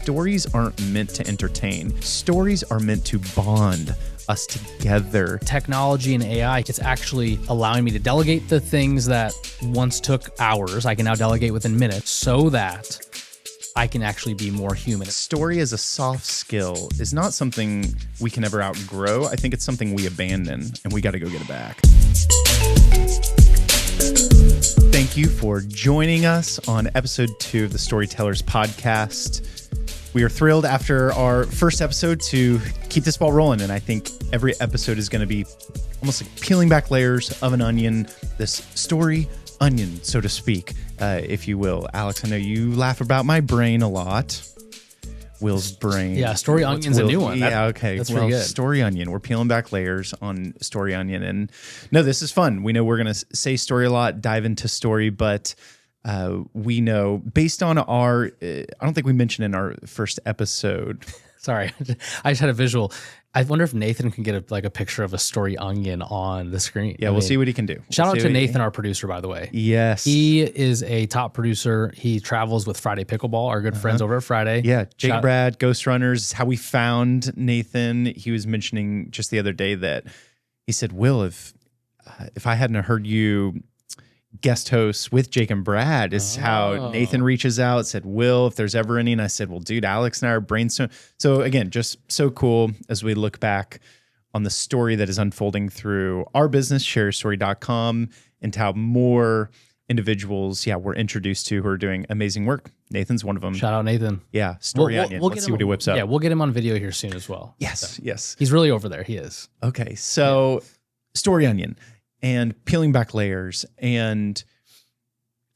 stories aren't meant to entertain. Stories are meant to bond us together. Technology and AI, it's actually allowing me to delegate the things that once took hours. I can now delegate within minutes so that I can actually be more human. Story as a soft skill is not something we can ever outgrow. I think it's something we abandon, and we got to go get it back. Thank you for joining us on episode 2 of the Storytellers Podcast. We are thrilled after our first episode to keep this ball rolling, and I think every episode is going to be almost like peeling back layers of an onion, this story onion, so to speak, if you will. Alex, I know you laugh about my brain a lot. Will's brain. Yeah, Story Onion's a new one. Okay. That's pretty good. Story Onion. We're peeling back layers on Story Onion. And no, this is fun. We know we're going to say story a lot, dive into story, but we know based on our, I don't think we mentioned in our first episode. Sorry, I just had a visual. I wonder if Nathan can get a picture of a Story Onion on the screen. Yeah, we'll see what he can do. Shout out to Nathan, our producer, by the way. Yes. He is a top producer. He travels with Friday Pickleball, our good friends over at Friday. Yeah, Jake Brad, Ghost Runners, how we found Nathan. He was mentioning just the other day that he said, Will, if I hadn't heard you guest hosts with Jake and Brad is how Nathan reaches out, said, Will, if there's ever any. And I said, well, dude, Alex and I are brainstorming. So again, just so cool as we look back on the story that is unfolding through our business, sharestory.com, and how more individuals, we're introduced to who are doing amazing work. Nathan's one of them. Shout out Nathan. Yeah, Story Onion. Let's see what he whips up. Yeah, we'll get him on video here soon as well. Yes, yes. He's really over there. He is. Okay, so Story Onion. And peeling back layers, and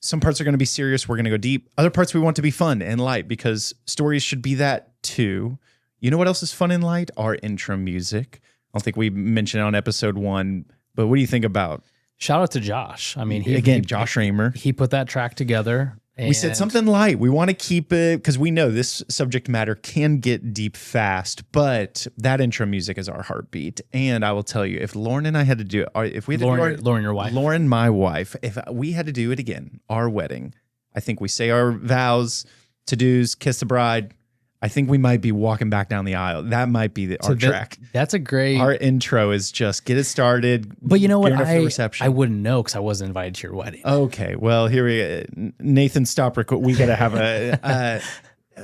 some parts are going to be serious. We're going to go deep. Other parts we want to be fun and light because stories should be that too. You know what else is fun and light? Our intro music. I don't think we mentioned it on episode 1, but what do you think about? Shout out to Josh. I mean, Josh Raymer. He put that track together. We said something light. We want to keep it because we know this subject matter can get deep fast, but that intro music is our heartbeat. And I will tell you, if Lauren and I had to do it, if we had Lauren, your wife, Lauren, my wife, if we had to do it again, our wedding, I think we say our vows, to-dos, kiss the bride. I think we might be walking back down the aisle. That might be our track. That's a great. Our intro is just get it started. But you know what? I wouldn't know because I wasn't invited to your wedding. Okay. Well, here Nathan, stop record. We got to have a.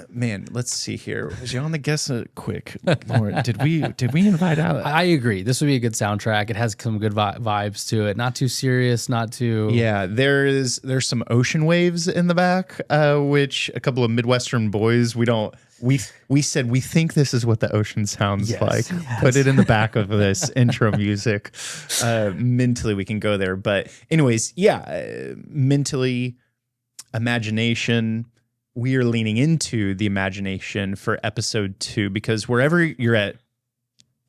Man, let's see here. Was you on the guest? Quick, Lauren, did we invite out? I agree. This would be a good soundtrack. It has some good vibes to it. Not too serious. Not too. Yeah, there's some ocean waves in the back, which a couple of Midwestern boys we said we think this is what the ocean sounds like. Yes. Put it in the back of this intro music. Mentally, we can go there. But anyways, mentally, imagination. We are leaning into the imagination for episode 2 because wherever you're at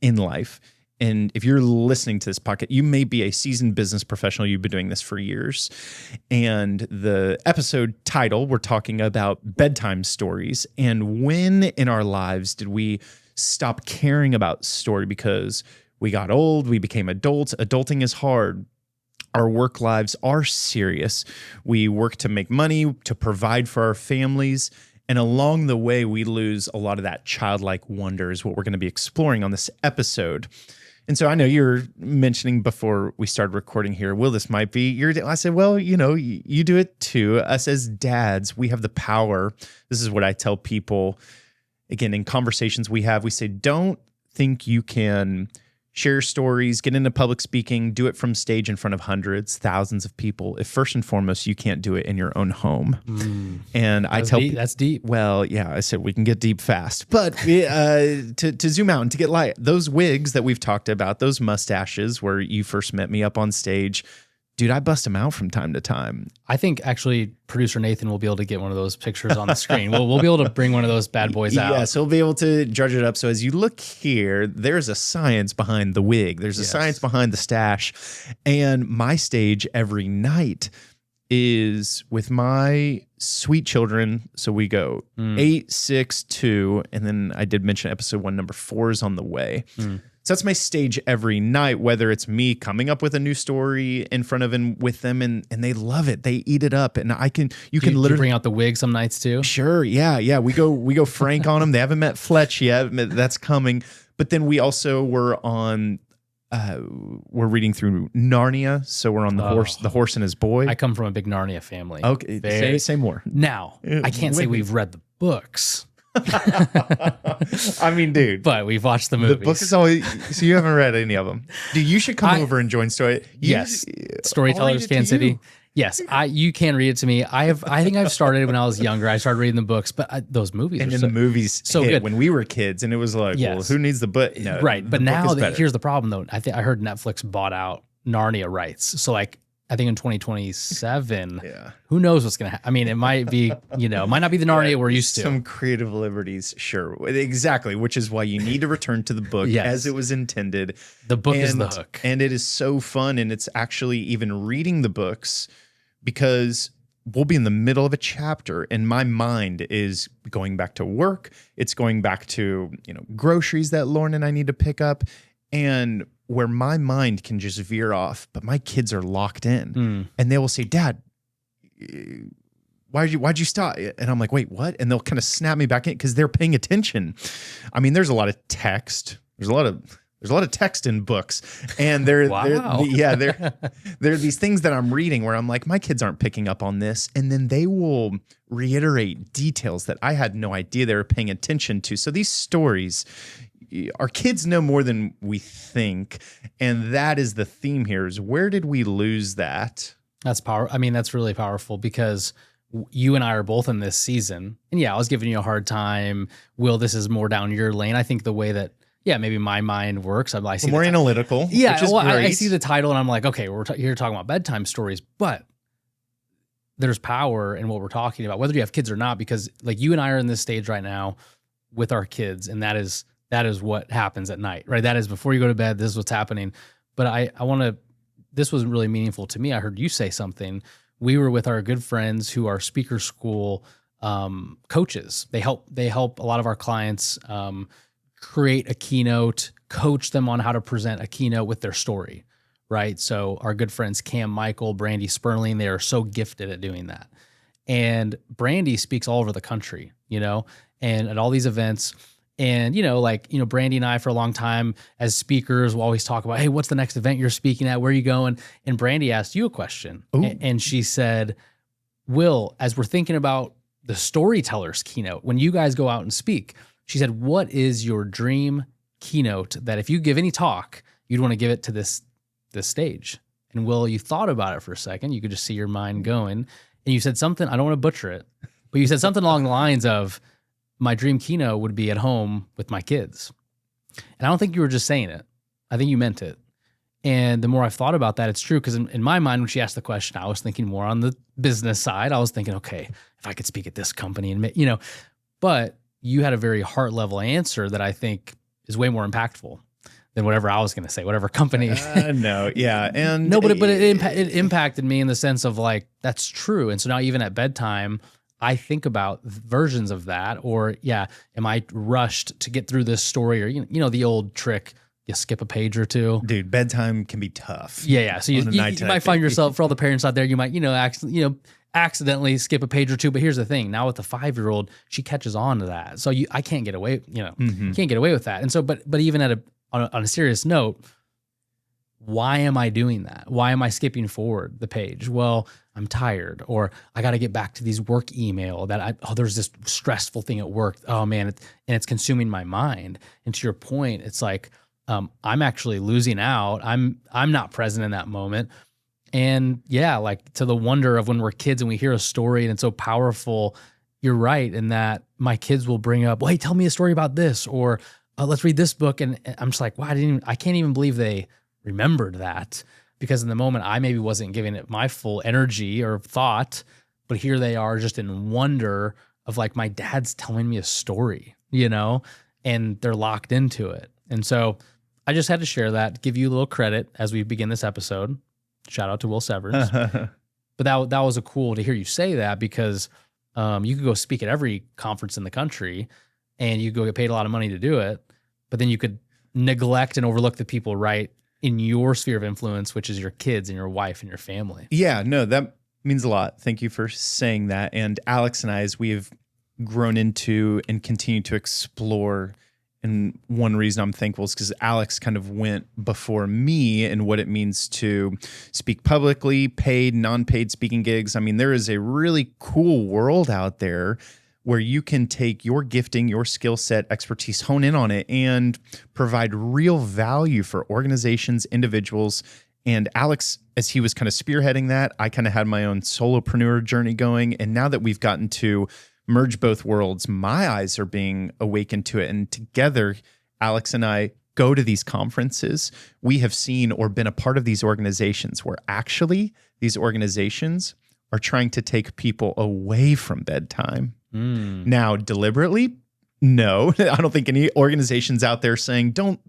in life, and if you're listening to this podcast, you may be a seasoned business professional. You've been doing this for years. And the episode title, we're talking about bedtime stories. And when in our lives did we stop caring about story because we got old, we became adults. Adulting is hard. Our work lives are serious. We work to make money, to provide for our families. And along the way, we lose a lot of that childlike wonder is what we're going to be exploring on this episode. And so I know you're mentioning before we started recording here, Will, this might be your day. I said, well, you do it too. Us as dads, we have the power. This is what I tell people. Again, in conversations we have, we say, don't think you can share stories, get into public speaking, do it from stage in front of hundreds, thousands of people. If first and foremost, you can't do it in your own home. And I tell people, that's deep. Well, yeah, I said we can get deep fast, but to zoom out and to get light, those wigs that we've talked about, those mustaches where you first met me up on stage, dude, I bust them out from time to time. I think actually producer Nathan will be able to get one of those pictures on the screen. We'll be able to bring one of those bad boys out. Yes, he'll be able to judge it up. So as you look here, there's a science behind the wig. There's a science behind the stash. And my stage every night is with my sweet children. So we go 8, 6, 2, and then I did mention episode 1, number 4 is on the way. So that's my stage every night, whether it's me coming up with a new story in front of and with them, and they love it. They eat it up, and you can literally bring out the wig some nights too. Sure, yeah. We go Frank on them. They haven't met Fletch yet. That's coming. But then we also were on. We're reading through Narnia, so we're on the horse and his boy. I come from a big Narnia family. Okay, say more. Now, I can't say we've read the books. I mean, dude. But we've watched the movies. The book is always... So you haven't read any of them. Dude, you should come over and join Yes. Storytellers Kansas City. Yes, you can read it to me. I think I've started when I was younger. I started reading the books, but those movies and then the movies so good when we were kids, and it was like, well, who needs the book? No, right. But now here's the problem, though. I heard Netflix bought out Narnia rights. So like, I think in 2027, who knows what's gonna happen? I mean, it might be, it might not be the Narnia we're used to. Some creative liberties, sure, exactly. Which is why you need to return to the book as it was intended. The book is the hook, and it is so fun. And it's actually even reading the books, because we'll be in the middle of a chapter and my mind is going back to work. It's going back to, groceries that Lauren and I need to pick up, and where my mind can just veer off, but my kids are locked in and they will say, Dad, why'd you stop? And I'm like, wait, what? And they'll kind of snap me back in because they're paying attention. I mean, there's a lot of text. There's a lot of text in books, and there are these things that I'm reading where I'm like, my kids aren't picking up on this, and then they will reiterate details that I had no idea they were paying attention to. So these stories, our kids know more than we think, and that is the theme here: is where did we lose that? That's power. I mean, that's really powerful because you and I are both in this season, and I was giving you a hard time. Will, this is more down your lane. I think the way that. Yeah, maybe my mind works. I see more analytical. Yeah, which is great. I see the title and I'm like, okay, we're here talking about bedtime stories, but there's power in what we're talking about, whether you have kids or not, because like you and I are in this stage right now with our kids, and that is what happens at night, right? That is before you go to bed. This is what's happening. But I want to. This was really meaningful to me. I heard you say something. We were with our good friends who are speaker school coaches. They help a lot of our clients. Create a keynote, coach them on how to present a keynote with their story, right? So our good friends Cam Michael, Brandy Sperling, they are so gifted at doing that. And Brandy speaks all over the country, and at all these events. And, Brandy and I for a long time as speakers will always talk about, hey, what's the next event you're speaking at? Where are you going? And Brandy asked you a question. And she said, Will, as we're thinking about the Storytellers keynote, when you guys go out and speak, she said, what is your dream keynote that if you give any talk, you'd want to give it to this stage? And Will, you thought about it for a second. You could just see your mind going. And you said something, I don't want to butcher it, but you said something along the lines of, my dream keynote would be at home with my kids. And I don't think you were just saying it. I think you meant it. And the more I've thought about that, it's true. Because in my mind, when she asked the question, I was thinking more on the business side. I was thinking, okay, if I could speak at this company and, but you had a very heart level answer that I think is way more impactful than whatever I was going to say, whatever company. No, yeah. And no, but it impacted me in the sense of like, that's true. And so now even at bedtime, I think about versions of that, or am I rushed to get through this story, or, the old trick, you skip a page or two. Dude, bedtime can be tough. Yeah. So you might find yourself, for all the parents out there, you might, accidentally skip a page or two. But here's the thing: now with the 5-year-old, she catches on to that. So I can't get away. Can't get away with that. And so, but even on a serious note, why am I doing that? Why am I skipping forward the page? Well, I'm tired, or I got to get back to these work email that there's this stressful thing at work. Oh man, it's consuming my mind. And to your point, it's like I'm actually losing out. I'm not present in that moment. And like to the wonder of when we're kids and we hear a story and it's so powerful, you're right in that my kids will bring up, well, hey, tell me a story about this, or let's read this book. And I'm just like, wow, I can't even believe they remembered that, because in the moment I maybe wasn't giving it my full energy or thought, but here they are just in wonder of like, my dad's telling me a story, and they're locked into it. And so I just had to share that, give you a little credit as we begin this episode. Shout out to Will Severns. But that was a cool to hear you say that, because you could go speak at every conference in the country and you could go get paid a lot of money to do it, but then you could neglect and overlook the people right in your sphere of influence, which is your kids and your wife and your family. Yeah, no, that means a lot. Thank you for saying that. And Alex and I, as we have grown into and continue to explore, and one reason I'm thankful is because Alex kind of went before me in what it means to speak publicly, paid, non-paid speaking gigs. I mean, there is a really cool world out there where you can take your gifting, your skill set, expertise, hone in on it, and provide real value for organizations, individuals. And Alex, as he was kind of spearheading that, I kind of had my own solopreneur journey going. And now that we've gotten to merge both worlds, my eyes are being awakened to it. And together, Alex and I go to these conferences. We have seen or been a part of these organizations where actually these organizations are trying to take people away from bedtime. Now, deliberately, no, I don't think any organizations out there saying don't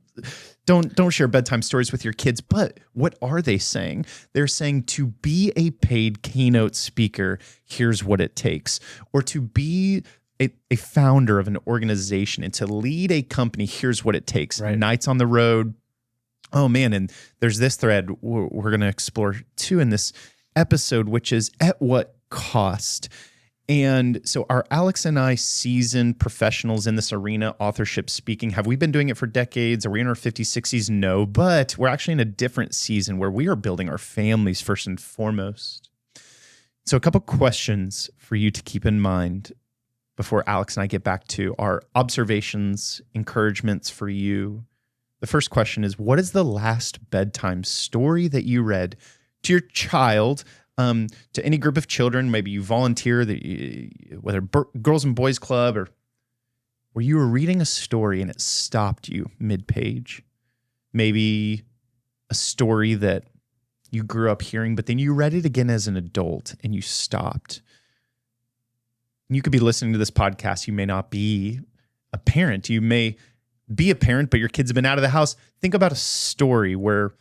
share bedtime stories with your kids. But what are they saying? They're saying to be a paid keynote speaker, here's what it takes. Or to be a founder of an organization and to lead a company, here's what it takes. Right. Nights on the road. Oh, man. And there's this thread we're going to explore too in this episode, which is at what cost? And so are Alex and I seasoned professionals in this arena, authorship, speaking? Have we been doing it for decades? Are we in our 50s, 60s? No, but we're actually in a different season where we are building our families first and foremost. So a couple questions for you to keep in mind before Alex and I get back to our observations, encouragements for you. The first question is, what is the last bedtime story that you read to your child? To any group of children, maybe you volunteer, whether Girls and Boys Club, or where you were reading a story and it stopped you mid-page. Maybe a story that you grew up hearing, but then you read it again as an adult and you stopped. You could be listening to this podcast. You may not be a parent. You may be a parent, but your kids have been out of the house. Think about a story where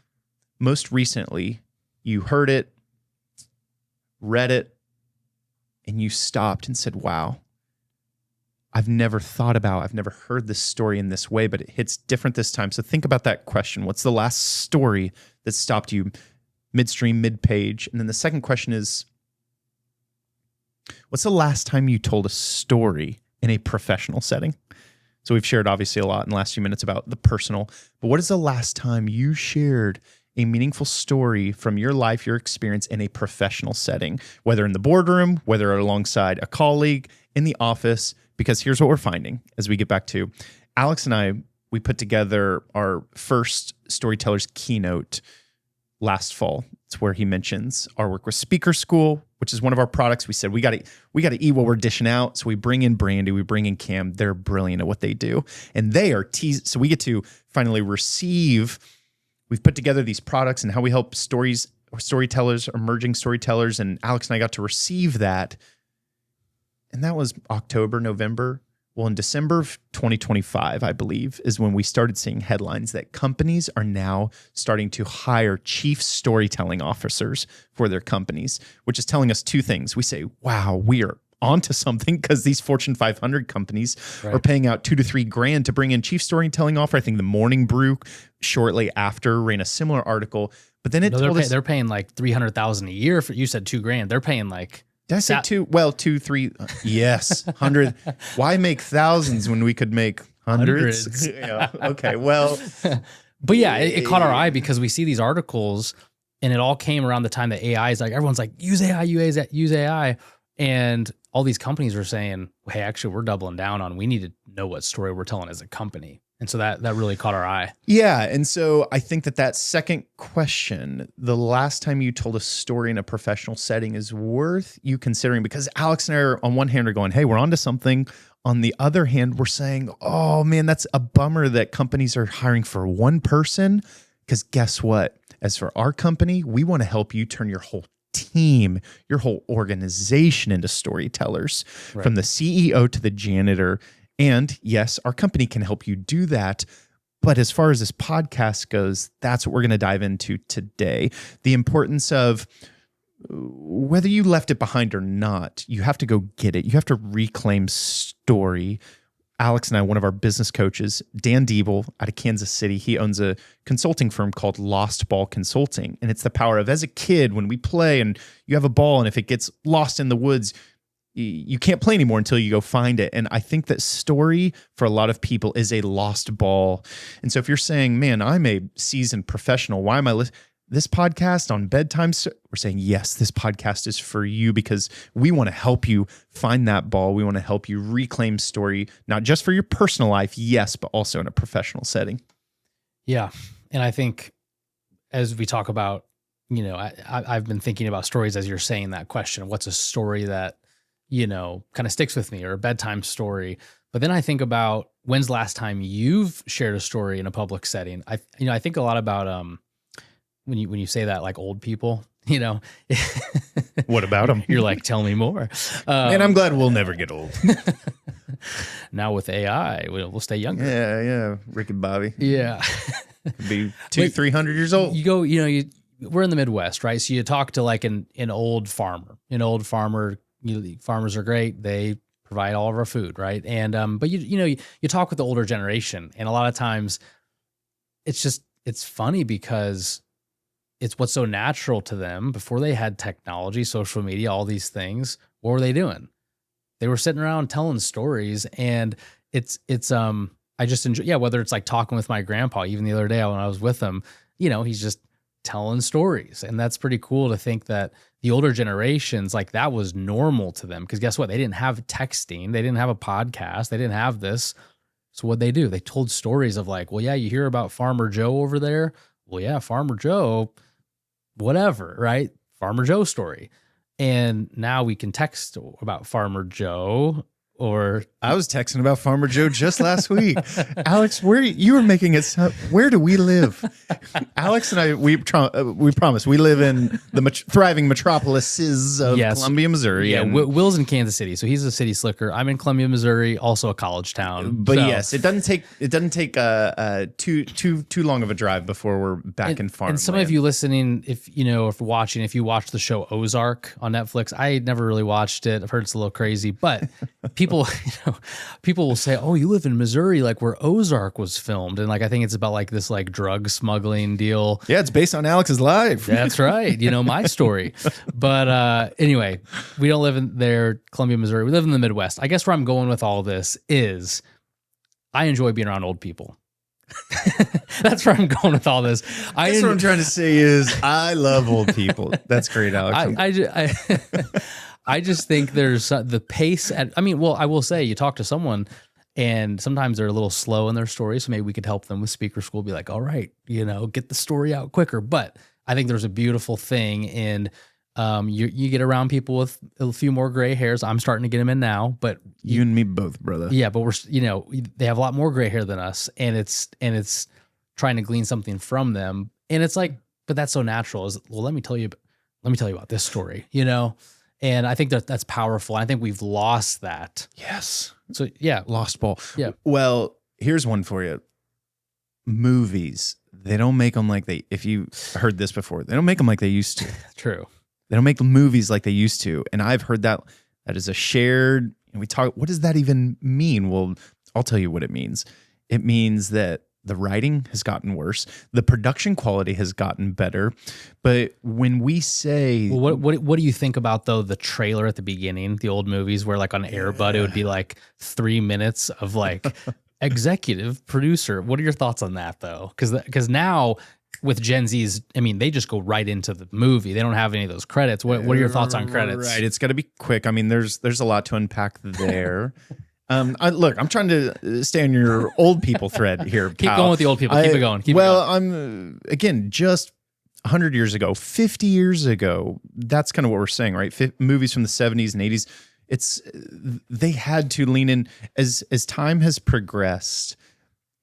most recently you heard it, read it, and you stopped and said, wow, I've never heard this story in this way, but it hits different this time. So think about that question. What's the last story that stopped you midstream, mid-page? And then the second question is, what's the last time you told a story in a professional setting? So we've shared obviously a lot in the last few minutes about the personal, but what is the last time you shared a meaningful story from your life, your experience in a professional setting, whether in the boardroom, whether alongside a colleague, in the office? Because here's what we're finding as we get back to Alex and I, we put together our first Storytellers Keynote last fall. It's where he mentions our work with Speaker School, which is one of our products. We said we got to eat what we're dishing out. So we bring in Brandy, we bring in Cam. They're brilliant at what they do, and they are so we get to finally receive. We've put together these products and how we help storytellers, emerging storytellers, and Alex and I got to receive that. And that was October, November. Well, in December of 2025, I believe, is when we started seeing headlines that companies are now starting to hire chief storytelling officers for their companies, which is telling us two things. We say, wow, we are onto something, because these Fortune 500 companies are paying out $2,000 to $3,000 to bring in chief storytelling officer. I think the Morning Brew shortly after ran a similar article, but then they're paying like $300,000 a year for. You said $2,000. They're paying like. Did I say two? Well, 2, 3. Yes, 100. Why make thousands when we could make hundreds? Yeah. Okay. Well, but yeah, it caught our eye because we see these articles, and it all came around the time that AI is like, everyone's like, use AI, use AI. And all these companies are saying, hey, actually, we're doubling down on, we need to know what story we're telling as a company. And so that really caught our eye. Yeah. And so I think that second question, the last time you told a story in a professional setting, is worth you considering, because Alex and I are on one hand are going, hey, we're onto something. On the other hand, we're saying, oh man, that's a bummer that companies are hiring for one person. Because guess what? As for our company, we want to help you turn your whole team, your whole organization into storytellers, from the CEO to the janitor. And yes, our company can help you do that. But as far as this podcast goes, that's what we're going to dive into today. The importance of whether you left it behind or not, you have to go get it. You have to reclaim story. Alex and I, one of our business coaches, Dan Diebel out of Kansas City, he owns a consulting firm called Lost Ball Consulting. And it's the power of, as a kid, when we play and you have a ball and if it gets lost in the woods, you can't play anymore until you go find it. And I think that story for a lot of people is a lost ball. And so if you're saying, man, I'm a seasoned professional, why am I listening? This podcast on bedtime, we're saying, yes, this podcast is for you because we want to help you find that ball. We want to help you reclaim story, not just for your personal life, yes, but also in a professional setting. Yeah. And I think as we talk about, I've been thinking about stories as you're saying that question, what's a story that, kind of sticks with me, or a bedtime story. But then I think about, when's the last time you've shared a story in a public setting? I think a lot about, when you say that, like old people, what about them? You're like, tell me more. And I'm glad we'll never get old. Now with AI, we'll stay younger. Yeah. Rick and Bobby. Yeah. Could be 200-300 years old. You go, we're in the Midwest, right? So you talk to like an old farmer. Farmers are great. They provide all of our food, right? And but you talk with the older generation, and a lot of times it's funny because it's what's so natural to them. Before they had technology, social media, all these things, what were they doing? They were sitting around telling stories, and it's I just enjoy, whether it's like talking with my grandpa, even the other day when I was with him, he's just telling stories. And that's pretty cool to think that the older generations, like, that was normal to them, because guess what? They didn't have texting. They didn't have a podcast. They didn't have this. So what'd they do? They told stories of like, well, yeah, you hear about Farmer Joe over there? Well, yeah, Farmer Joe, whatever, right? Farmer Joe story. And now we can text about Farmer Joe. Or I was texting about Farmer Joe just last week. Alex, you were making it sound, where do we live? Alex and I, we promise we live in the thriving metropolises of Columbia, Missouri. Yeah, Will's in Kansas City, so he's a city slicker. I'm in Columbia, Missouri, also a college town. But yes, it doesn't take too long of a drive before we're back in farmland. And some of you listening, if you watch the show Ozark on Netflix, I never really watched it. I've heard it's a little crazy, but people will say, "Oh, you live in Missouri, like where Ozark was filmed," and like I think it's about like this like drug smuggling deal. Yeah, it's based on Alex's life. That's right, my story. But anyway, we don't live in there, Columbia, Missouri. We live in the Midwest. I guess where I'm going with all this is, I enjoy being around old people. That's where I'm going with all this. What I'm trying to say is, I love old people. That's great, Alex. I just think there's the pace I will say, you talk to someone and sometimes they're a little slow in their story. So maybe we could help them with speaker school, be like, all right, get the story out quicker. But I think there's a beautiful thing in, you get around people with a few more gray hairs. I'm starting to get them in now, but you and me both, brother. Yeah. But they have a lot more gray hair than us, and it's trying to glean something from them. And it's like, but that's so natural, let me tell you about this story, And I think that's powerful. I think we've lost that. Yes. So yeah. Lost ball. Yeah. Well, here's one for you. Movies. They don't make them like if you heard this before, they don't make them like they used to. True. They don't make movies like they used to. And I've heard that is a shared, we talk, what does that even mean? Well, I'll tell you what it means. It means that the writing has gotten worse. The production quality has gotten better. But when we say... Well, what do you think about, though, the trailer at the beginning, the old movies where, like, on Air Bud, it would be, like, 3 minutes of, like, executive producer. What are your thoughts on that, though? Because now, with Gen Zs, they just go right into the movie. They don't have any of those credits. What are your thoughts on credits? Right. It's got to be quick. There's a lot to unpack there. I'm trying to stay on your old people thread here. Keep going with the old people. Keep it going. I'm again, just 100 years ago, 50 years ago. That's kind of what we're saying, right? Movies from the 70s and 80s. They had to lean in as time has progressed.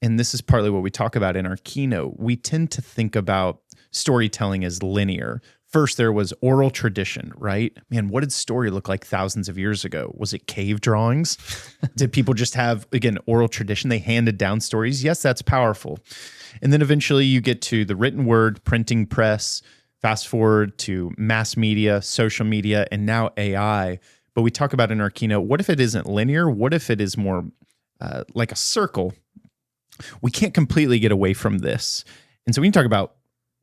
And this is partly what we talk about in our keynote. We tend to think about storytelling as linear. First, there was oral tradition, right? Man, what did story look like thousands of years ago? Was it cave drawings? Did people just have, again, oral tradition? They handed down stories. Yes, that's powerful. And then eventually you get to the written word, printing press, fast forward to mass media, social media, and now AI. But we talk about in our keynote, what if it isn't linear? What if it is more like a circle, we can't completely get away from this. And so when you talk about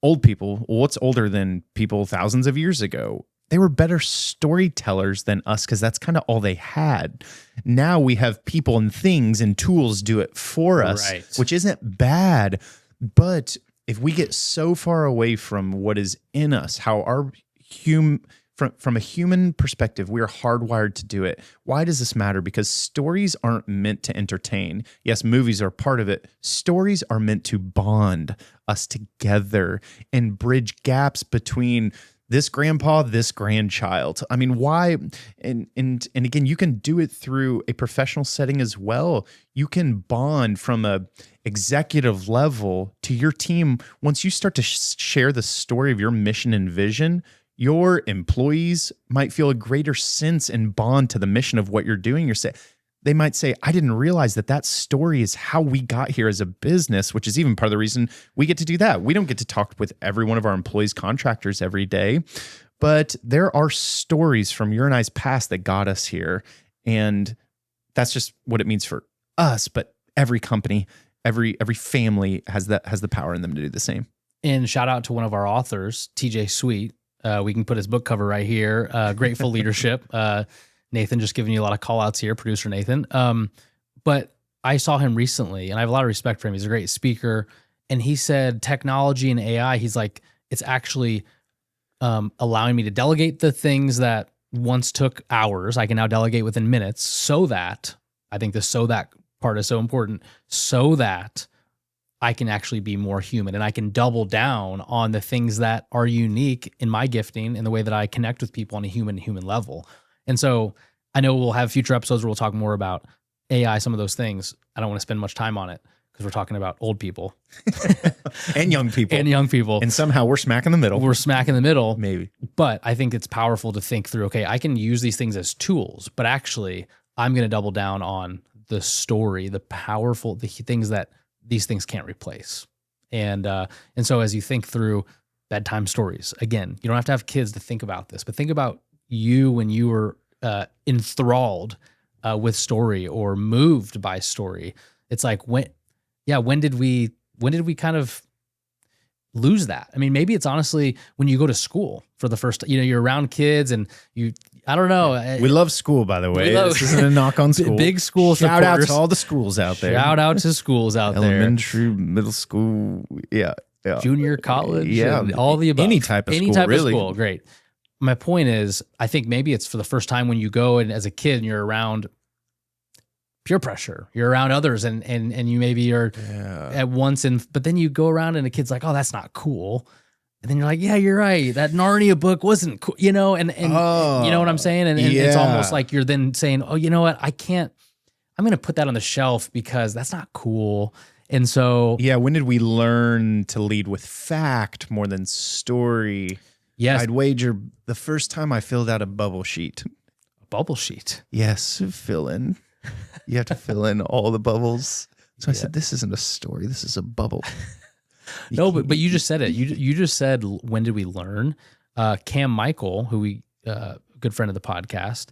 old people, well, what's older than people thousands of years ago? They were better storytellers than us because that's kind of all they had. Now we have people and things and tools do it for us, Right. which isn't bad. But if we get so far away from what is in us, how our from a human perspective, we are hardwired to do it. Why does this matter? Because stories aren't meant to entertain. Yes, movies are part of it. Stories are meant to bond us together and bridge gaps between this grandpa, this grandchild. I mean, why? And again, you can do it through a professional setting as well. You can bond from a executive level to your team. Once you start to share the story of your mission and vision, your employees might feel a greater sense and bond to the mission of what you're doing. They might say, I didn't realize that story is how we got here as a business, which is even part of the reason we get to do that. We don't get to talk with every one of our employees, contractors every day, but there are stories from your and I's past that got us here. And that's just what it means for us. But every company, every family has the power in them to do the same. And shout out to one of our authors, TJ Sweet. We can put his book cover right here. Grateful Leadership. Nathan just giving you a lot of call outs here, producer Nathan. But I saw him recently and I have a lot of respect for him. He's a great speaker. And he said technology and AI, he's like, it's actually allowing me to delegate the things that once took hours. I can now delegate within minutes so that, I think the so that part is so important, so that I can actually be more human and I can double down on the things that are unique in my gifting and the way that I connect with people on a human level. And so I know we'll have future episodes where we'll talk more about AI, some of those things. I don't want to spend much time on it because we're talking about old people and young people and somehow we're smack in the middle. Maybe. But I think it's powerful to think through, okay, I can use these things as tools, but actually I'm going to double down on the story, the things that these things can't replace. And so as you think through bedtime stories, again, you don't have to have kids to think about this, but think about you when you were enthralled with story or moved by story. It's like, when did we kind of lose that? I mean, maybe it's honestly when you go to school for the first, you're around kids and I don't know. We love school, by the way. This isn't a knock on school. Big school Shout out to all the schools out there. Shout out to schools out there. Elementary, middle school, yeah. Junior college, yeah, all the above. Any type of school. Great. My point is, I think maybe it's for the first time when you go and as a kid and you're around peer pressure, you're around others and you maybe are at once, but then you go around and a kid's like, oh, that's not cool. And then you're like, yeah, you're right. That Narnia book wasn't cool, and you know what I'm saying? And it's almost like you're then saying, oh, you know what? I'm going to put that on the shelf because that's not cool. And so, when did we learn to lead with fact more than story? Yes. I'd wager the first time I filled out a bubble sheet. A bubble sheet? Yes, fill in. You have to fill in all the bubbles. So I said, this isn't a story. This is a bubble. No, but you just said it. You just said, when did we learn? Cam Michael, who good friend of the podcast,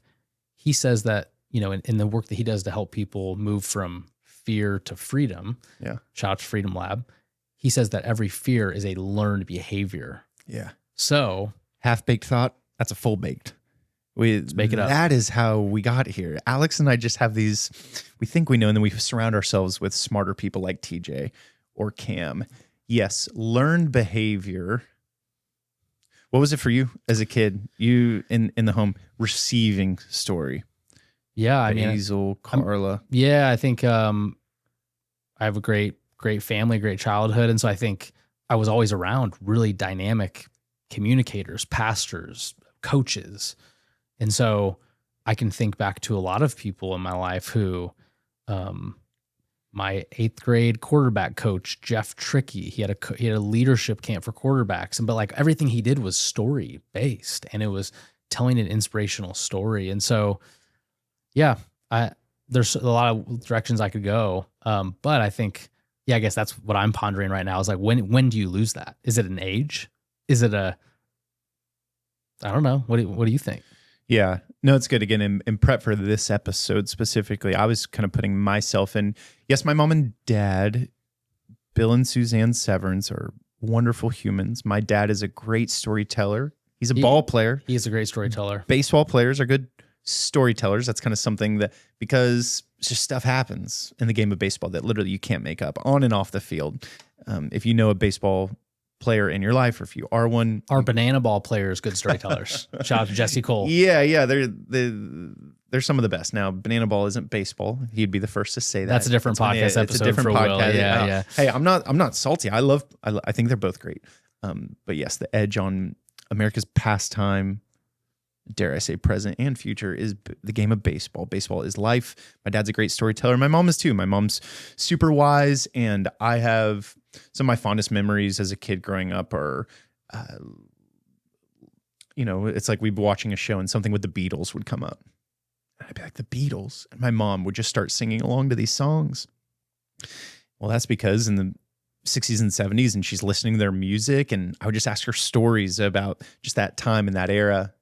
he says that, in the work that he does to help people move from fear to freedom. Yeah. Shout out to Freedom Lab. He says that every fear is a learned behavior. Yeah. So half-baked thought, that's a full-baked. Let's make it up. That is how we got here. Alex and I just have these, we think we know, and then we surround ourselves with smarter people like TJ or Cam. Yes, learned behavior. What was it for you as a kid? You in the home receiving story. Yeah, I mean, Hazel, Carla. I think I have a great family, great childhood, and so I think I was always around really dynamic communicators, pastors, coaches. And so I can think back to a lot of people in my life who, my 8th grade quarterback coach, Jeff Trickey, he had a leadership camp for quarterbacks. But like everything he did was story based and it was telling an inspirational story. And so, there's a lot of directions I could go. But I think, I guess that's what I'm pondering right now is like, when do you lose that? Is it an age? Is it I don't know. What do you think? Yeah. No, it's good. Again, in prep for this episode specifically, I was kind of putting myself in. Yes, my mom and dad, Bill and Suzanne Severns, are wonderful humans. My dad is a great storyteller. He's a ball player. He is a great storyteller. Baseball players are good storytellers. That's kind of something that, because just stuff happens in the game of baseball that literally you can't make up on and off the field. If you know a baseball player in your life, or if you are one, our banana ball players, good storytellers. Shout out to Jesse Cole. Yeah, they're some of the best. Now, banana ball isn't baseball. He'd be the first to say that. That's a different podcast episode. It's a different podcast. Will. Yeah. Hey, I'm not salty. I think they're both great. But yes, the edge on America's pastime, dare I say present and future, is the game of baseball. Baseball is life. My dad's a great storyteller. My mom is too. My mom's super wise, and I have some of my fondest memories as a kid growing up are, it's like we'd be watching a show and something with the Beatles would come up. And I'd be like, the Beatles? And my mom would just start singing along to these songs. Well, that's because in the 60s and 70s, and she's listening to their music, and I would just ask her stories about just that time and that era.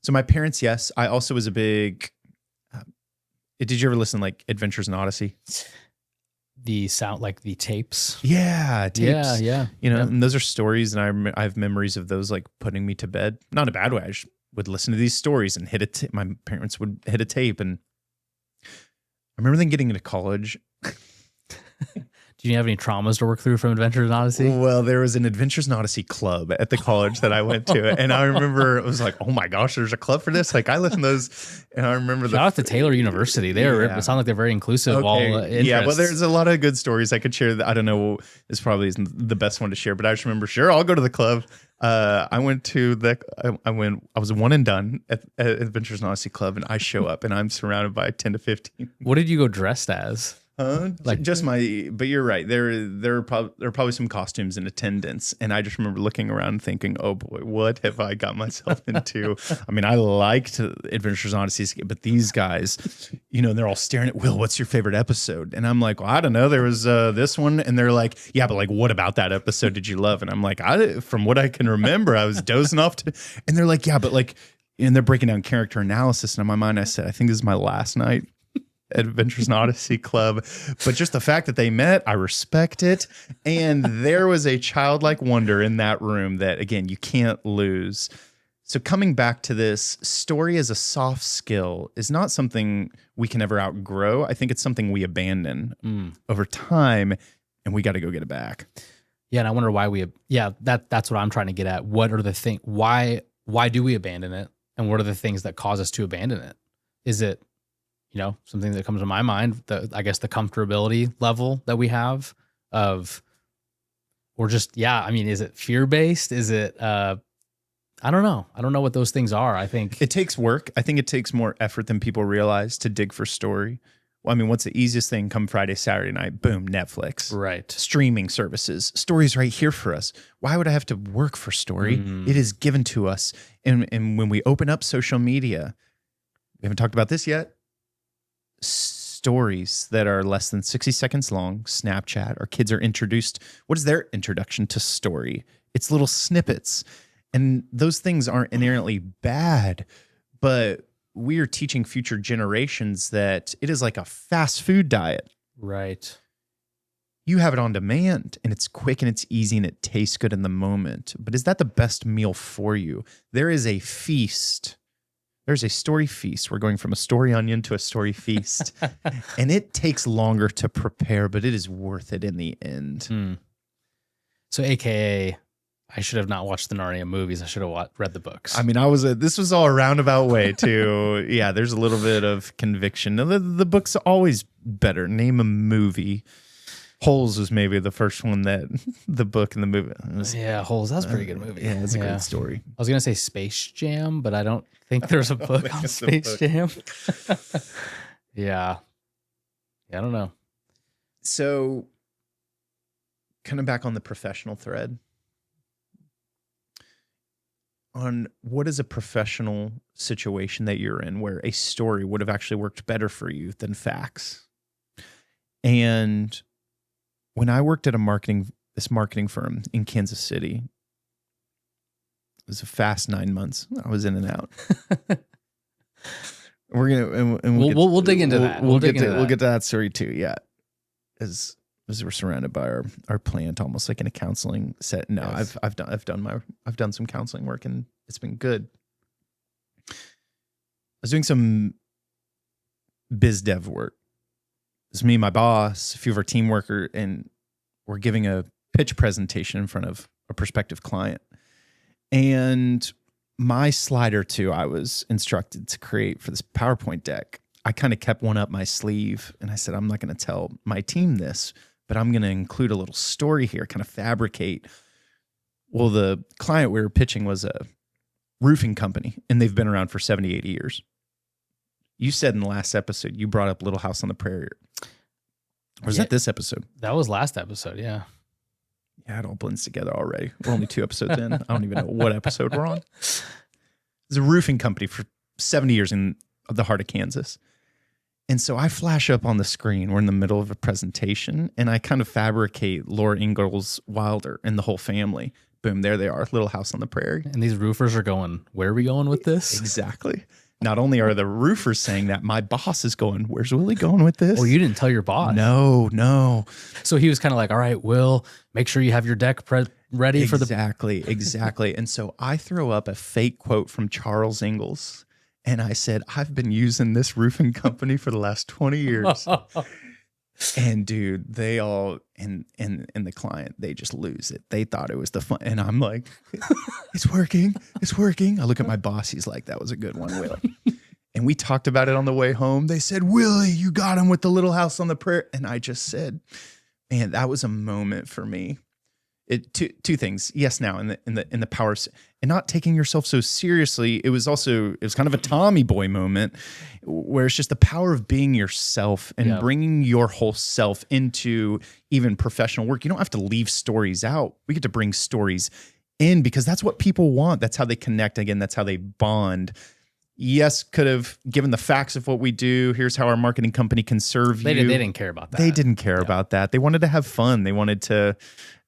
So my parents, yes. I also was a big, did you ever listen to like Adventures in Odyssey? The sound, like the tapes. Yeah, tapes. Yeah. And those are stories, and I have memories of those like putting me to bed. Not in a bad way. I just would listen to these stories and my parents would hit a tape. And I remember then getting into college. Do you have any traumas to work through from Adventures in Odyssey? Well, there was an Adventures in Odyssey club at the college that I went to. And I remember it was like, oh my gosh, there's a club for this. Like I listened to those, and I remember Shout out to Taylor University. It sounds like they're very inclusive. Okay. All interests. Yeah, well, there's a lot of good stories I could share. That I don't know, this probably isn't the best one to share, but I just remember, sure, I'll go to the club. I was one and done at Adventures in Odyssey club, and I show up and I'm surrounded by 10 to 15. What did you go dressed as? But you're right. There are probably some costumes in attendance, and I just remember looking around and thinking, "Oh boy, what have I got myself into?" I mean, I liked Adventures in Odyssey, but these guys, they're all staring at Will. What's your favorite episode? And I'm like, well, I don't know. There was this one, and they're like, yeah, but like, what about that episode did you love? And I'm like, from what I can remember, I was dozing off to, and they're like, yeah, but like, and they're breaking down character analysis, and in my mind, I said, I think this is my last night. Adventures in Odyssey Club, but just the fact that they met, I respect it. And there was a childlike wonder in that room that, again, you can't lose. So coming back to this, story as a soft skill is not something we can ever outgrow. I think it's something we abandon over time, and we got to go get it back. Yeah, and I wonder why that's what I'm trying to get at. What are the things? Why do we abandon it? And what are the things that cause us to abandon it? Is it something that comes to my mind, I guess the comfortability level that we have is it fear-based? Is it, I don't know. I don't know what those things are. I think it takes work. I think it takes more effort than people realize to dig for story. Well, I mean, what's the easiest thing? Come Friday, Saturday night, boom, Netflix. Right. Streaming services. Story's right here for us. Why would I have to work for story? It is given to us. And when we open up social media, we haven't talked about this yet, stories that are less than 60 seconds long, Snapchat, our kids are introduced. What is their introduction to story? It's little snippets. And those things aren't inherently bad, but we are teaching future generations that it is like a fast food diet. Right. You have it on demand, and it's quick and it's easy and it tastes good in the moment. But is that the best meal for you? There is a feast. There's a story feast. We're going from a story onion to a story feast. And it takes longer to prepare, but it is worth it in the end. So AKA, I should have not watched the Narnia movies. I should have read the books. I mean, this was all a roundabout way to, yeah, there's a little bit of conviction. The book's always better. Name a movie. Holes was maybe the first one that the book and the movie. Holes. That's a pretty good movie. Yeah, it's a great story. I was going to say Space Jam, but I don't think there's a book on Space Jam. Yeah. I don't know. So kind of back on the professional thread, on what is a professional situation that you're in where a story would have actually worked better for you than facts. And when I worked at this marketing firm in Kansas City, it was a fast 9 months. I was in and out. We're gonna and we'll dig into that. We'll get to that story too. Yeah, as we're surrounded by our plant, almost like in a counseling set. No, yes. I've done some counseling work and it's been good. I was doing some biz dev work. It's me, my boss, a few of our team workers, and we're giving a pitch presentation in front of a prospective client. And my slide or two I was instructed to create for this PowerPoint deck, I kind of kept one up my sleeve and I said, I'm not going to tell my team this, but I'm going to include a little story here, kind of fabricate. Well, the client we were pitching was a roofing company and they've been around for 70, 80 years. You said in the last episode, you brought up Little House on the Prairie. Or was that this episode? That was last episode, yeah. Yeah, it all blends together already. We're only 2 episodes in. I don't even know what episode we're on. It's a roofing company for 70 years in the heart of Kansas. And so I flash up on the screen. We're in the middle of a presentation, and I kind of fabricate Laura Ingalls Wilder and the whole family. Boom, there they are, Little House on the Prairie. And these roofers are going, where are we going with this? Exactly. Not only are the roofers saying that, my boss is going, where's Willie going with this? Well, you didn't tell your boss. No. So he was kind of like, all right, Will, make sure you have your deck ready for the... Exactly. And so I throw up a fake quote from Charles Ingalls, and I said, I've been using this roofing company for the last 20 years. And dude, they all, and the client, they just lose it. They thought it was the fun. And I'm like, it's working. I look at my boss. He's like, that was a good one, Willie. And we talked about it on the way home. They said, Willie, you got him with the Little House on the Prairie. And I just said, man, that was a moment for me. Two things. Yes, now in the power and not taking yourself so seriously. It was kind of a Tommy boy moment where it's just the power of being yourself and bringing your whole self into even professional work. You don't have to leave stories out. We get to bring stories in because that's what people want. That's how they connect. Again, that's how they bond. Yes, could have given the facts of what we do. Here's how our marketing company can serve you. They didn't care about that. They didn't care about that. They wanted to have fun. They wanted to.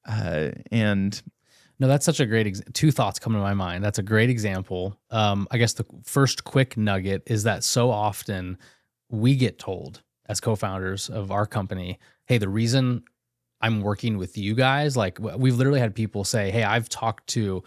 No, that's such a great 2 thoughts come to my mind. That's a great example. I guess the first quick nugget is that so often we get told as co-founders of our company, hey, the reason I'm working with you guys, like we've literally had people say, hey, I've talked to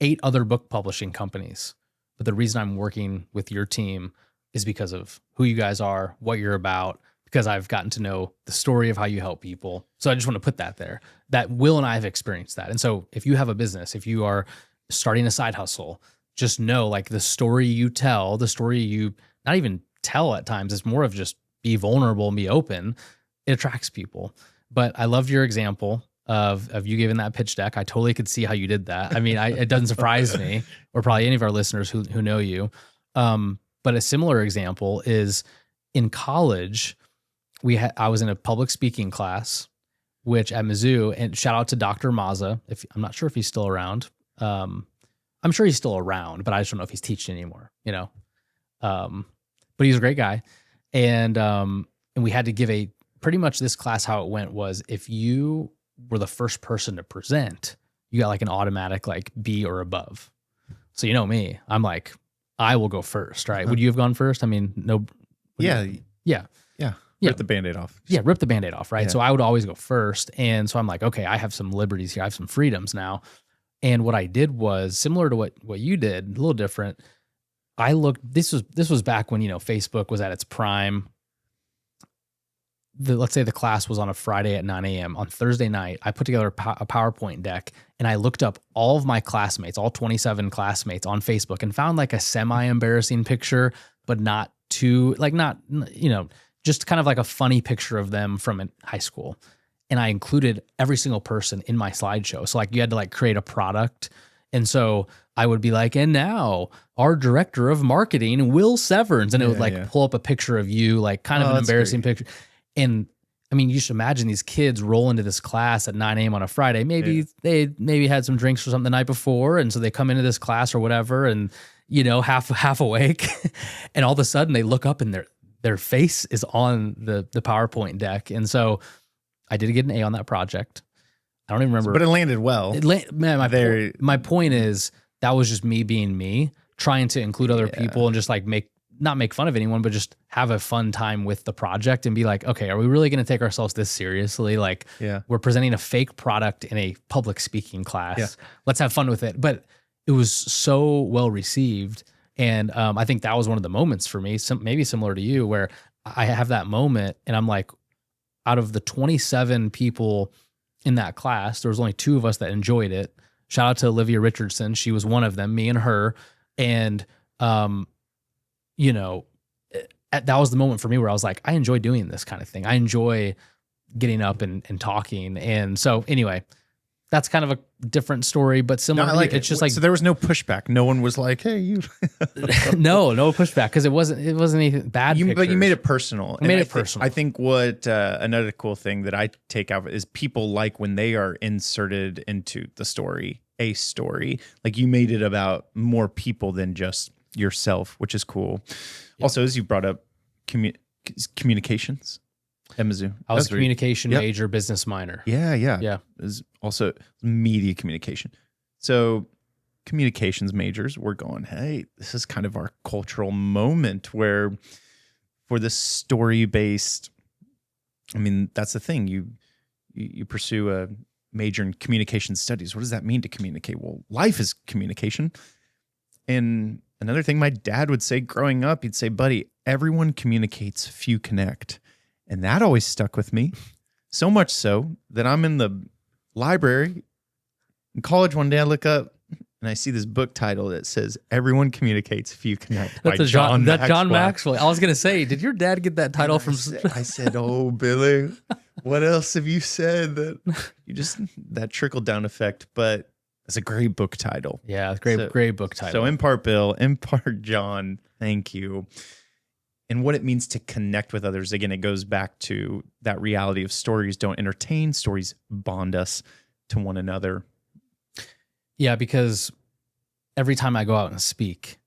8 other book publishing companies, but the reason I'm working with your team is because of who you guys are, what you're about, because I've gotten to know the story of how you help people. So I just want to put that there, that Will and I have experienced that. And so if you have a business, if you are starting a side hustle, just know like the story you tell, the story you not even tell at times, it's more of just be vulnerable and be open. It attracts people. But I loved your example of you giving that pitch deck. I totally could see how you did that. I mean, it doesn't surprise me, or probably any of our listeners who know you. But a similar example is in college, I was in a public speaking class, which at Mizzou, and shout out to Dr. Mazza. I'm not sure if he's still around. I'm sure he's still around, but I just don't know if he's teaching anymore, but he's a great guy. And we had to give pretty much this class, how it went was if you were the first person to present, you got like an automatic like B or above. So you know me, I'm like, I will go first, right? Would you have gone first? I mean, no. Yeah. Rip the Band-Aid off. Yeah, rip the Band-Aid off, right? Yeah. So I would always go first. And so I'm like, okay, I have some liberties here. I have some freedoms now. And what I did was similar to what you did, a little different. I looked, this was back when, Facebook was at its prime. Let's say the class was on a Friday at 9 a.m. On Thursday night, I put together a PowerPoint deck and I looked up all of my classmates, all 27 classmates on Facebook and found like a semi-embarrassing picture, but not too, like not, just kind of like a funny picture of them from high school. And I included every single person in my slideshow. So like you had to like create a product. And so I would be like, and now our director of marketing, Will Severns. And it would pull up a picture of you, like kind of an embarrassing picture. And I mean, you should imagine these kids roll into this class at 9 a.m. on a Friday. Maybe they had some drinks or something the night before. And so they come into this class or whatever and, half awake. And all of a sudden they look up and their face is on the PowerPoint deck. And so I did get an A on that project. I don't even remember. But it landed well. My point is that was just me being me, trying to include other people and just like make not make fun of anyone, but just have a fun time with the project and be like, okay, are we really going to take ourselves this seriously? Like, we're presenting a fake product in a public speaking class. Yeah. Let's have fun with it. But it was so well received. And I think that was one of the moments for me, maybe similar to you, where I have that moment and I'm like, out of the 27 people in that class, there was only 2 of us that enjoyed it. Shout out to Olivia Richardson. She was one of them, me and her. And, you know, that was the moment for me where I was like, I enjoy doing this kind of thing. I enjoy getting up and talking. And so anyway, that's kind of a different story, but similar. No, it's just like, so there was no pushback. No one was like, "Hey, you." no pushback because it wasn't anything bad. But you made it personal. I made it personal. I think what another cool thing that I take out is people like when they are inserted into the story, a story. Like you made it about more people than just yourself, which is cool. Yep. Also, as you brought up, communications. At Mizzou. I was a communication major, business minor. Yeah. It was also media communication. So communications majors, we're going, hey, this is kind of our cultural moment where for the story-based, I mean, that's the thing. You pursue a major in communication studies. What does that mean to communicate? Well, life is communication. And another thing my dad would say growing up, he'd say, buddy, everyone communicates, few connect. And that always stuck with me, so much so that I'm in the library in college one day. I look up and I see this book title that says "Everyone Communicates, Few Connect" by John Maxwell. John Maxwell. I was gonna say, did your dad get that title from? I said, "Oh, Billy, what else have you said that you just that trickle down effect?" But it's a great book title. Yeah, great book title. So in part, Bill, in part, John. Thank you. And what it means to connect with others. Again, it goes back to that reality of stories don't entertain, stories bond us to one another. Yeah, because every time I go out and speak,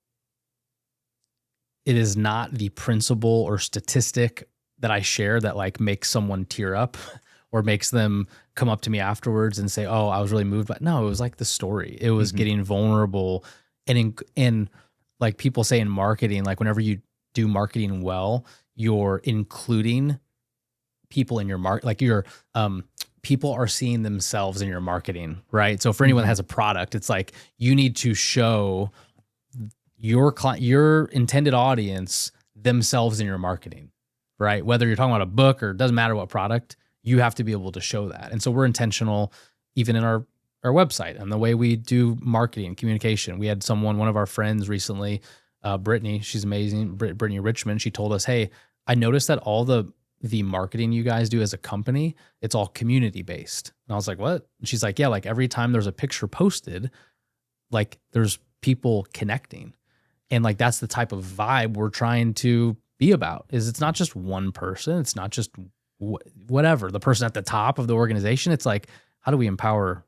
it is not the principle or statistic that I share that like makes someone tear up or makes them come up to me afterwards and say, oh, I was really moved. But no, it was like the story. It was getting vulnerable. And in like people say in marketing, like whenever you do marketing well, you're including people in your like your people are seeing themselves in your marketing, right? So for anyone that has a product, it's like you need to show your client, your intended audience, themselves in your marketing, right? Whether you're talking about a book or it doesn't matter what product, you have to be able to show that. And so we're intentional even in our website and the way we do marketing and communication. We had one of our friends recently, Brittany, she's amazing. Brittany Richmond. She told us, hey, I noticed that all the marketing you guys do as a company, it's all community based. And I was like, what? And she's like, yeah, like every time there's a picture posted, like there's people connecting. And like, that's the type of vibe we're trying to be about is it's not just one person. It's not just whatever, the person at the top of the organization. It's like, how do we empower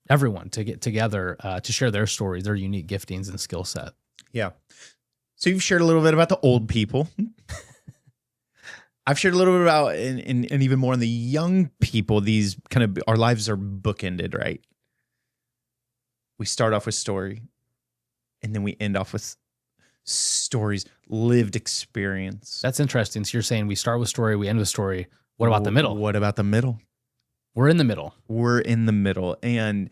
everyone to get together to share their stories, their unique giftings and skill set? Yeah. So you've shared a little bit about the old people. I've shared a little bit about, and even more on the young people, these kind of, our lives are bookended, right? We start off with story, and then we end off with stories, lived experience. That's interesting. So you're saying we start with story, we end with story. What about the middle? What about the middle? We're in the middle. We're in the middle. And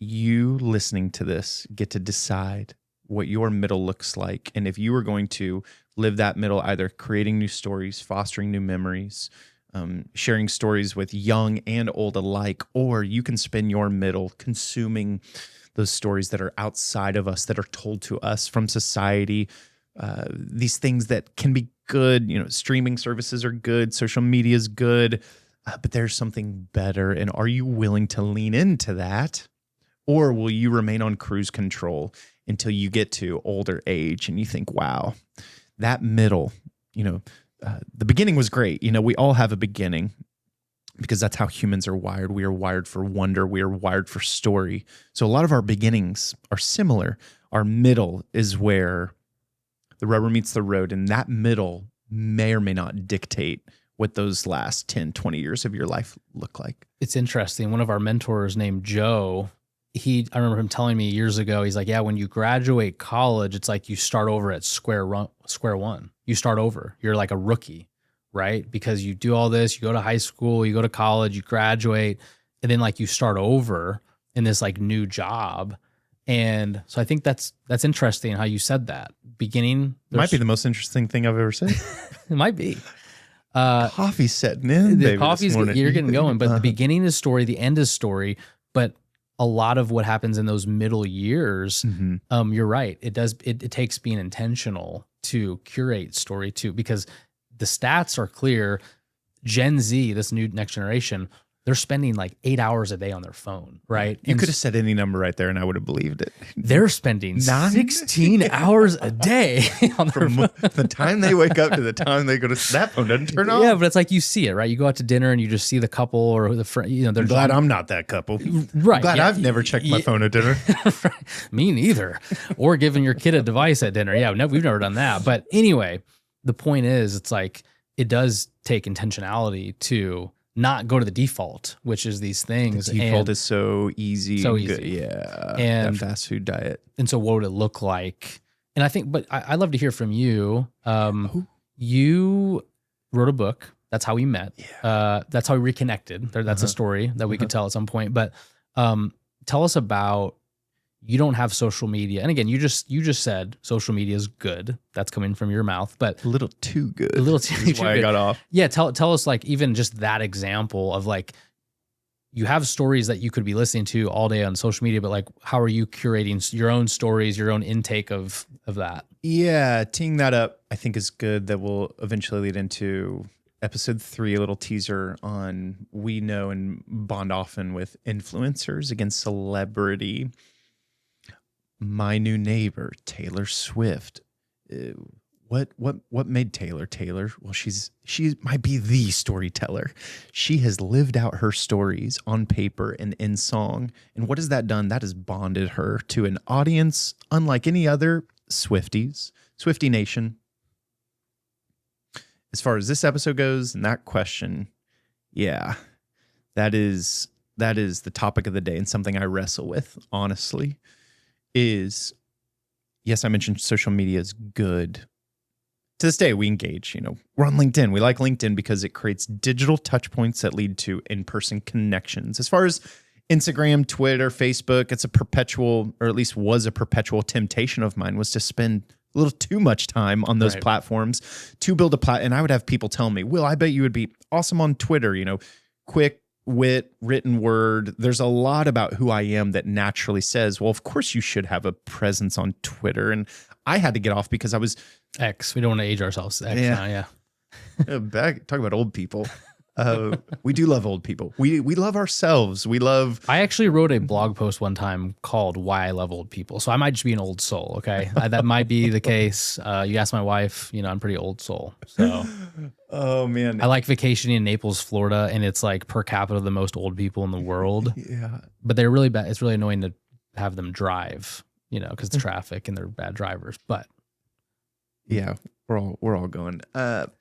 you listening to this get to decide what your middle looks like. And if you are going to live that middle, either creating new stories, fostering new memories, sharing stories with young and old alike, or you can spend your middle consuming those stories that are outside of us, that are told to us from society, these things that can be good. You know, streaming services are good, social media is good, but there's something better. And are you willing to lean into that? Or will you remain on cruise control until you get to older age and you think, wow, that middle, the beginning was great. We all have a beginning because that's how humans are wired. We are wired for wonder. We are wired for story. So a lot of our beginnings are similar. Our middle is where the rubber meets the road, and that middle may or may not dictate what those last 10, 20 years of your life look like. It's interesting. One of our mentors named Joe, I remember him telling me years ago, he's like, yeah, when you graduate college, it's like you start over at square one. You start over. You're like a rookie, right? Because you do all this, you go to high school, you go to college, you graduate, and then like you start over in this like new job. And so I think that's interesting how you said that. Beginning might be the most interesting thing I've ever said. It might be. Coffee's setting in. The coffee's you're getting going, but the beginning is story, the end is story. But a lot of what happens in those middle years, you're right. It takes being intentional to curate story too, because the stats are clear. Gen Z, this new next generation, they're spending like 8 hours a day on their phone, right? You could have said any number right there and I would have believed it. They're spending 16 hours a day on their phone. The time they wake up to the time they go to that phone doesn't turn off. Yeah, but it's like you see it, right? You go out to dinner and you just see the couple or the friend, they're glad I'm not that couple. Right. Glad I've never checked my phone at dinner. Me neither. Or giving your kid a device at dinner. Yeah, we've never done that. But anyway, the point is, it's like it does take intentionality to not go to the default, which is these things. The default is so easy. So easy. Good. Yeah. And that fast food diet. And so what would it look like? And I think, but I'd love to hear from you. You wrote a book. That's how we met. Yeah. That's how we reconnected. That's a story that we could tell at some point. But tell us about, you don't have social media. And again, you just said social media is good. That's coming from your mouth, but a little too good. A little too good. That's why I got off. Yeah. Tell us like even just that example of like, you have stories that you could be listening to all day on social media, but like, how are you curating your own stories, your own intake of that? Yeah. Teeing that up, I think is good. That will eventually lead into episode 3, a little teaser on, we know and bond often with influencers against celebrity. My new neighbor, Taylor Swift. What made Taylor? Well, she might be the storyteller. She has lived out her stories on paper and in song. And what has that done? That has bonded her to an audience unlike any other Swifties, Swiftie Nation. As far as this episode goes and that question, yeah, that is the topic of the day and something I wrestle with, honestly. Is, yes, I mentioned social media is good. To this day, we engage, we're on LinkedIn. We like LinkedIn because it creates digital touch points that lead to in-person connections. As far as Instagram, Twitter, Facebook, it's a perpetual, or at least was a perpetual temptation of mine, was to spend a little too much time on those platforms to build a and I would have people tell me, Will, I bet you would be awesome on Twitter, quick wit, written word. There's a lot about who I am that naturally says, well, of course you should have a presence on Twitter. And I had to get off because I was X. We don't want to age ourselves. X now, talk about old people. We do love old people. We love ourselves. I actually wrote a blog post one time called Why I Love Old People. So I might just be an old soul. Okay. That might be the case. You ask my wife, I'm pretty old soul. So, oh man, I like vacationing in Naples, Florida. And it's like per capita, the most old people in the world. Yeah. But they're really bad. It's really annoying to have them drive, because it's traffic and they're bad drivers, but yeah, we're all going, but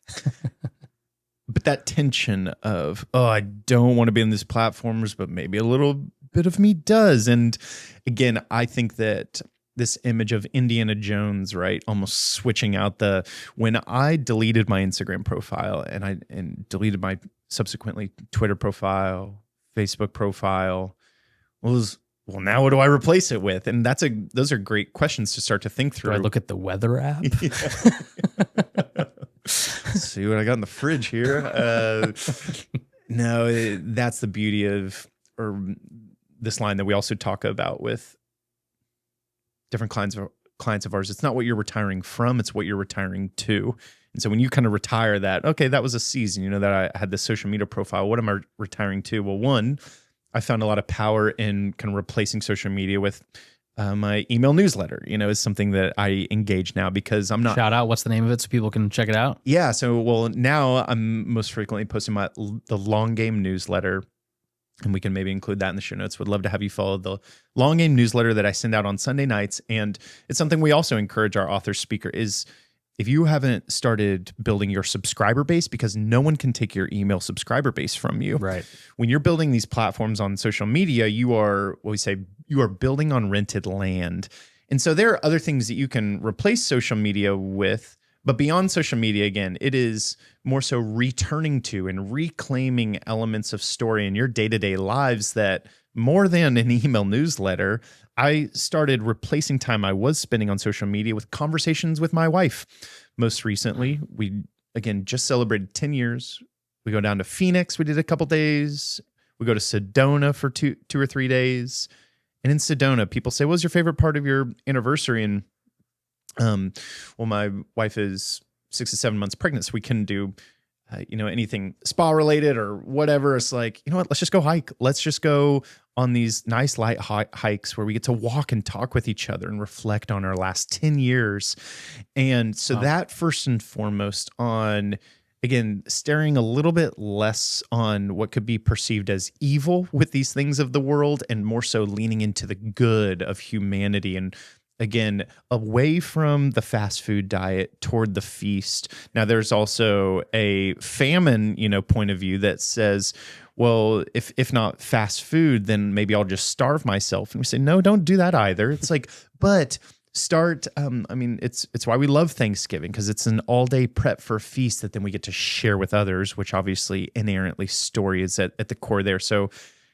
that tension of, I don't want to be in these platforms, but maybe a little bit of me does. And again, I think that this image of Indiana Jones, right? Almost switching out when I deleted my Instagram profile and deleted my subsequently Twitter profile, Facebook profile, well, now what do I replace it with? And those are great questions to start to think through. Do I look at the weather app? See what I got in the fridge here. No, that's the beauty of, or this line that we also talk about with different clients of ours. It's not what you're retiring from, it's what you're retiring to. And so when you kind of retire that, okay, that was a season, that I had this social media profile. What am I retiring to? Well, one, I found a lot of power in kind of replacing social media with my email newsletter, is something that I engage now because I'm not. Shout out. What's the name of it so people can check it out? Yeah. So, now I'm most frequently posting the Long Game newsletter, and we can maybe include that in the show notes. Would love to have you follow the Long Game newsletter that I send out on Sunday nights. And it's something we also encourage our author speaker is if you haven't started building your subscriber base, because no one can take your email subscriber base from you. Right. When you're building these platforms on social media, you are building on rented land. And so there are other things that you can replace social media with. But beyond social media, again, it is more so returning to and reclaiming elements of story in your day-to-day lives that, more than an email newsletter, I started replacing time I was spending on social media with conversations with my wife. Most recently, we, again, just celebrated 10 years. We go down to Phoenix. We did a couple days. We go to Sedona for two or 3 days. And in Sedona, people say, what was your favorite part of your anniversary? And well, my wife is 6 to 7 months pregnant, so we couldn't do, anything spa related or whatever. It's like, you know what? Let's just go hike. Let's just go on these nice light hikes where we get to walk and talk with each other and reflect on our last 10 years. And so that first and foremost on, again, staring a little bit less on what could be perceived as evil with these things of the world and more so leaning into the good of humanity. And again, away from the fast food diet toward the feast. Now, there's also a famine, point of view that says, well, if not fast food, then maybe I'll just starve myself. And we say, no, don't do that either. It's like, but start, it's why we love Thanksgiving, because it's an all-day prep for a feast that then we get to share with others, which obviously inherently story is at the core there. So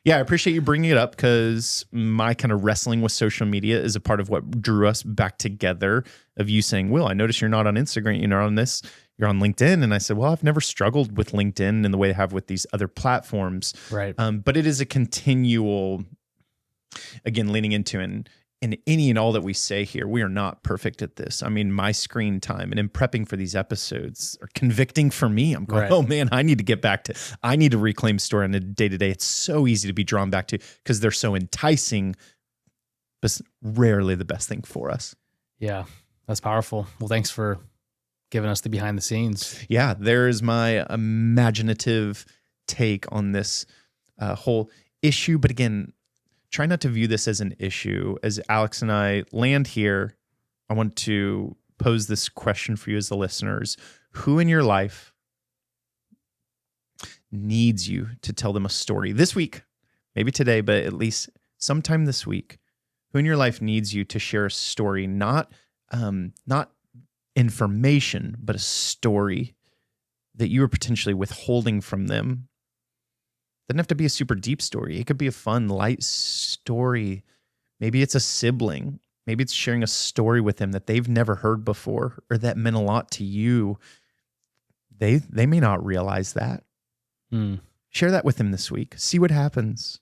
yeah, I appreciate you bringing it up, because my kind of wrestling with social media is a part of what drew us back together, of you saying, Will, I noticed you're not on Instagram, you're on this, you're on LinkedIn. And I said, well, I've never struggled with LinkedIn in the way I have with these other platforms. Right. But it is a continual, again, leaning into in any and all that we say here, we are not perfect at this. I mean, my screen time and in prepping for these episodes are convicting for me. I'm going, oh man, I need to reclaim story on a day-to-day. It's so easy to be drawn back to because they're so enticing, but rarely the best thing for us. Yeah, that's powerful. Well, thanks for giving us the behind the scenes. Yeah, there's my imaginative take on this whole issue. But again, try not to view this as an issue. As Alex and I land here, I want to pose this question for you as the listeners. Who in your life needs you to tell them a story this week? Maybe today, but at least sometime this week. Who in your life needs you to share a story, not information, but a story that you are potentially withholding from them? Doesn't have to be a super deep story. It could be a fun, light story. Maybe it's a sibling. Maybe it's sharing a story with them that they've never heard before or that meant a lot to you. They may not realize that. Share that with them this week. See what happens.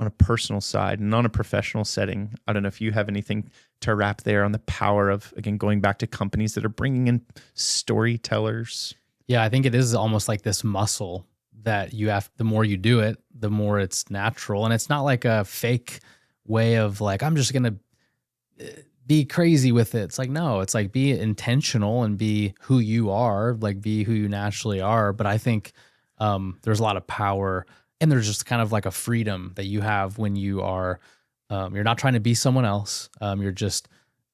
On a personal side and on a professional setting, I don't know if you have anything to wrap there on the power of, again, going back to companies that are bringing in storytellers. Yeah, I think it is almost like this muscle that you have, the more you do it, the more it's natural. And it's not like a fake way of like, I'm just going to be crazy with it. It's like, no, it's like be intentional and be who you are, like be who you naturally are. But I think there's a lot of power and there's just kind of like a freedom that you have when you are, you're not trying to be someone else. You're just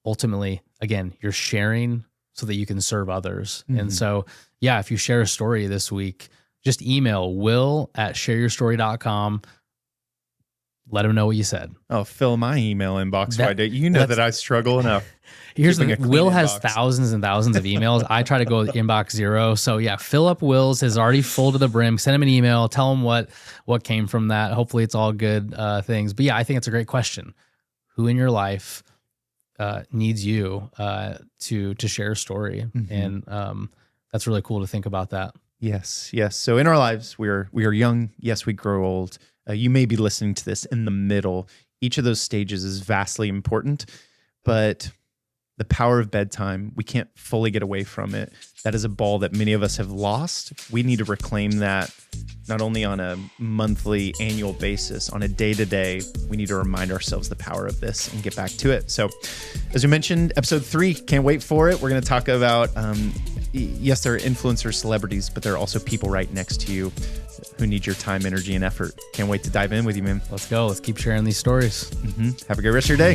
ultimately, again, you're sharing so that you can serve others. Mm-hmm. And so, yeah, if you share a story this week, just email will@shareyourstory.com. Let him know what you said. Oh, fill my email inbox. Why don't you know that I struggle enough? Here's the thing. Will has thousands and thousands of emails. I try to go inbox zero. So yeah, fill up Will's is already full to the brim. Send him an email. Tell him what came from that. Hopefully it's all good things. But yeah, I think it's a great question. Who in your life needs you to share a story? Mm-hmm. And that's really cool to think about that. Yes. So in our lives, we are young. Yes, we grow old. You may be listening to this in the middle. Each of those stages is vastly important, but the power of bedtime, we can't fully get away from it. That is a ball that many of us have lost. We need to reclaim that not only on a monthly, annual basis, on a day-to-day. We need to remind ourselves the power of this and get back to it. So as we mentioned, episode 3, can't wait for it. We're going to talk about, yes, there are influencers, celebrities, but there are also people right next to you who need your time, energy, and effort. Can't wait to dive in with you, man. Let's go. Let's keep sharing these stories. Mm-hmm. Have a great rest of your day.